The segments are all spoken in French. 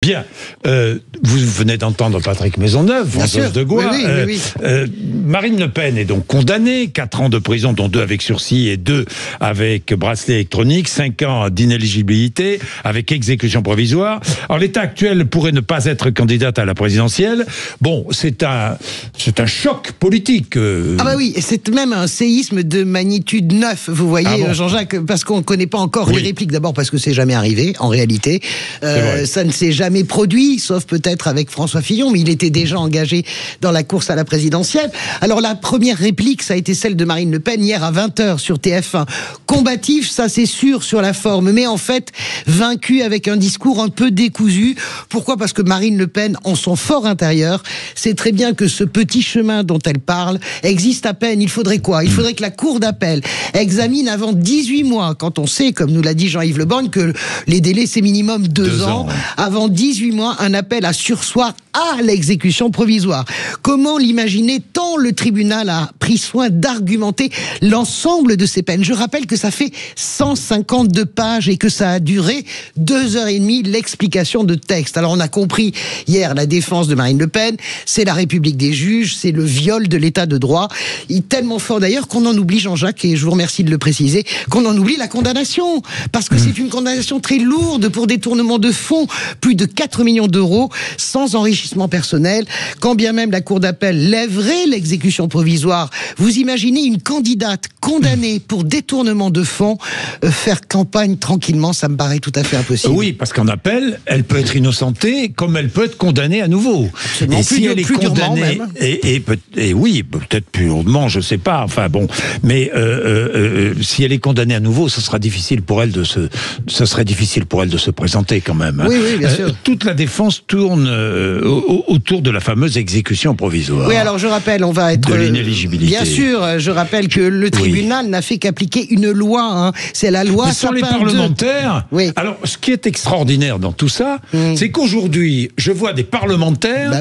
Bien. Vous venez d'entendre Patrick Maisonneuve, Françoise de Gois. Oui. Marine Le Pen est donc condamnée, 4 ans de prison, dont 2 avec sursis et 2 avec bracelet électronique, 5 ans d'inéligibilité, avec exécution provisoire. Alors l'état actuel pourrait ne pas être candidate à la présidentielle. Bon, c'est un choc politique. Ah bah oui, c'est même un séisme de magnitude 9, vous voyez, Jean-Jacques, parce qu'on ne connaît pas encore les répliques, d'abord parce que c'est jamais arrivé, en réalité. Ça ne s'est jamais produit, sauf peut-être avec François Fillon, mais il était déjà engagé dans la course à la présidentielle. Alors la première réplique, ça a été celle de Marine Le Pen hier à 20h sur TF1. Combatif, ça c'est sûr sur la forme, mais en fait vaincue avec un discours un peu décousu. Pourquoi ? Parce que Marine Le Pen, en son fort intérieur, sait très bien que ce petit chemin dont elle parle existe à peine. Il faudrait quoi ? Il faudrait que la cour d'appel examine avant 18 mois, quand on sait, comme nous l'a dit Jean-Yves Le Borgne, que les délais c'est minimum 2 ans. Avant 18 mois, un appel à surseoir à l'exécution provisoire. Comment l'imaginer tant le tribunal a pris soin d'argumenter l'ensemble de ces peines. Je rappelle que ça fait 152 pages et que ça a duré 2h30 l'explication de texte. Alors on a compris hier la défense de Marine Le Pen, c'est la République des juges, c'est le viol de l'état de droit. Il est tellement fort d'ailleurs qu'on en oublie, Jean-Jacques, et je vous remercie de le préciser, qu'on en oublie la condamnation. Parce que c'est une condamnation très lourde pour détournement de fonds, plus de 4 millions d'euros, sans enrichissement personnel. Quand bien même la cour d'appel lèverait l'exécution provisoire, vous imaginez une candidate condamnée pour détournement de fonds faire campagne tranquillement, ça me paraît tout à fait impossible. Oui, parce qu'en appel, elle peut être innocentée comme elle peut être condamnée à nouveau. Et si elle est condamnée, et oui, peut-être plus lourdement, je sais pas. Enfin bon, mais si elle est condamnée à nouveau, ce serait difficile pour elle de se présenter quand même. Hein. Oui, bien sûr. Toute la défense tourne autour de la fameuse exécution provisoire. Oui, alors je rappelle, on va être de l'inéligibilité. Bien sûr, je rappelle que le tribunal n'a fait qu'appliquer une loi. Hein. C'est la loi. Mais sur les parlementaires. Oui. Alors, ce qui est extraordinaire dans tout ça, c'est qu'aujourd'hui, je vois des parlementaires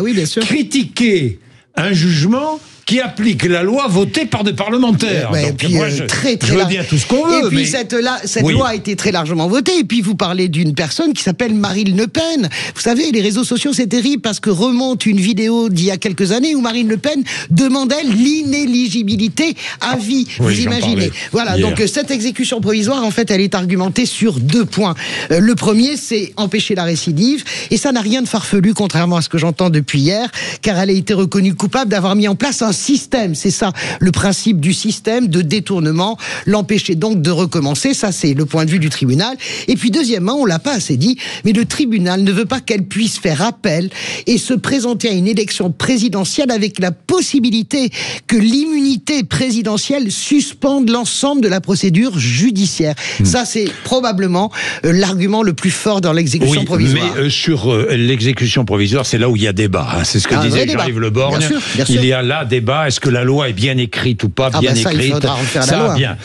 critiquer un jugement qui applique la loi votée par des parlementaires. Donc, puis, moi, je veux bien tout ce qu'on veut. Et puis cette loi a été très largement votée. Et puis vous parlez d'une personne qui s'appelle Marine Le Pen. Vous savez, les réseaux sociaux, c'est terrible parce que remonte une vidéo d'il y a quelques années où Marine Le Pen demandait l'inéligibilité à vie. Vous imaginez. Voilà, donc cette exécution provisoire, en fait, elle est argumentée sur 2 points. Le premier, c'est empêcher la récidive. Et ça n'a rien de farfelu, contrairement à ce que j'entends depuis hier, car elle a été reconnue coupable d'avoir mis en place un système, c'est ça le principe du système de détournement, l'empêcher donc de recommencer, ça c'est le point de vue du tribunal. Et puis deuxièmement, on l'a pas assez dit, mais le tribunal ne veut pas qu'elle puisse faire appel et se présenter à une élection présidentielle avec la possibilité que l'immunité présidentielle suspende l'ensemble de la procédure judiciaire. Ça c'est probablement l'argument le plus fort dans l'exécution provisoire. Mais sur l'exécution provisoire, c'est là où il y a débat. Hein. C'est ce que disait Jean-Yves Le Borgne. Bien sûr. Il y a là débat. Est-ce que la loi est bien écrite ou pas bien écrite? Il faudra refaire la loi. Bien.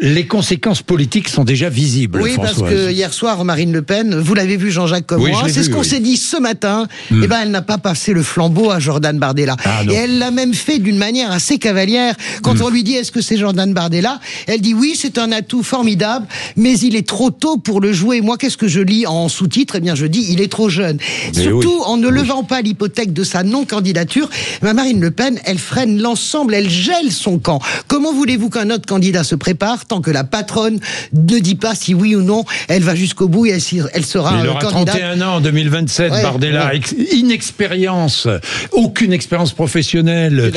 Les conséquences politiques sont déjà visibles. Oui, Françoise. parce que hier soir, Marine Le Pen, vous l'avez vu, Jean-Jacques, comme moi, c'est ce qu'on s'est dit ce matin. Eh ben, elle n'a pas passé le flambeau à Jordan Bardella. Et elle l'a même fait d'une manière assez cavalière. Quand on lui dit est-ce que c'est Jordan Bardella, elle dit oui, c'est un atout formidable, mais il est trop tôt pour le jouer. Moi, qu'est-ce que je lis en sous-titre? Eh bien, je dis il est trop jeune. Surtout en ne levant pas l'hypothèque de sa non-candidature, Marine Le Pen, elle freine l'ensemble, elle gèle son camp. Comment voulez-vous qu'un autre candidat se prépare tant que la patronne ne dit pas si oui ou non elle va jusqu'au bout et elle sera il aura candidate. 31 ans en 2027, Bardella, inexpérience, aucune expérience professionnelle,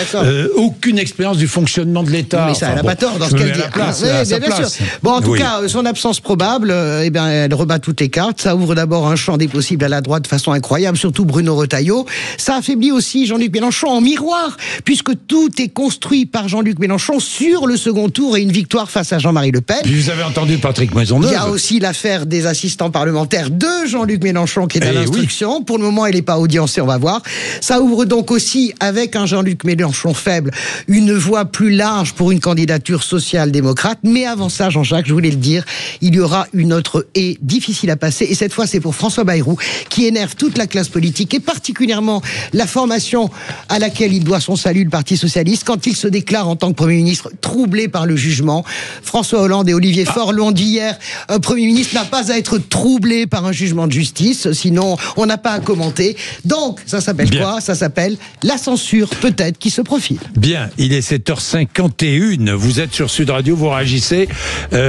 aucune expérience du fonctionnement de l'État. Mais ça, elle n'a pas tort dans ce qu'elle dit. Bien sûr. Bon, en tout cas, son absence probable, eh bien, elle rebat toutes les cartes. Ça ouvre d'abord un champ des possibles à la droite de façon incroyable, surtout Bruno Retailleau. Ça affaiblit aussi Jean-Luc Mélenchon en miroir, puisque tout est construit par Jean-Luc Mélenchon sur le second tour et une victoire face à Jean-Marie Le Pen. Puis vous avez entendu Patrick Maisonneuve. Il y a aussi l'affaire des assistants parlementaires de Jean-Luc Mélenchon qui est à l'instruction. Pour le moment, elle n'est pas audiencée, on va voir. Ça ouvre donc aussi, avec un Jean-Luc Mélenchon faible, une voie plus large pour une candidature social-démocrate. Mais avant ça, Jean-Jacques, je voulais le dire, il y aura une autre haie difficile à passer. Et cette fois, c'est pour François Bayrou, qui énerve toute la classe politique et particulièrement la formation à laquelle il doit son salut, le Parti socialiste, quand il se déclare en tant que Premier ministre troublé par le jugement. François Hollande et Olivier Faure l'ont dit hier, un Premier ministre n'a pas à être troublé par un jugement de justice, sinon on n'a pas à commenter. Donc, ça s'appelle quoi ? Ça s'appelle la censure, peut-être, qui se profile. Bien, il est 7h51, vous êtes sur Sud Radio, vous réagissez.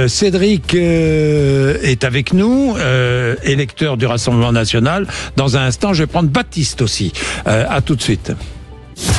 Cédric est avec nous, électeur du Rassemblement National. Dans un instant, je vais prendre Baptiste aussi. À tout de suite.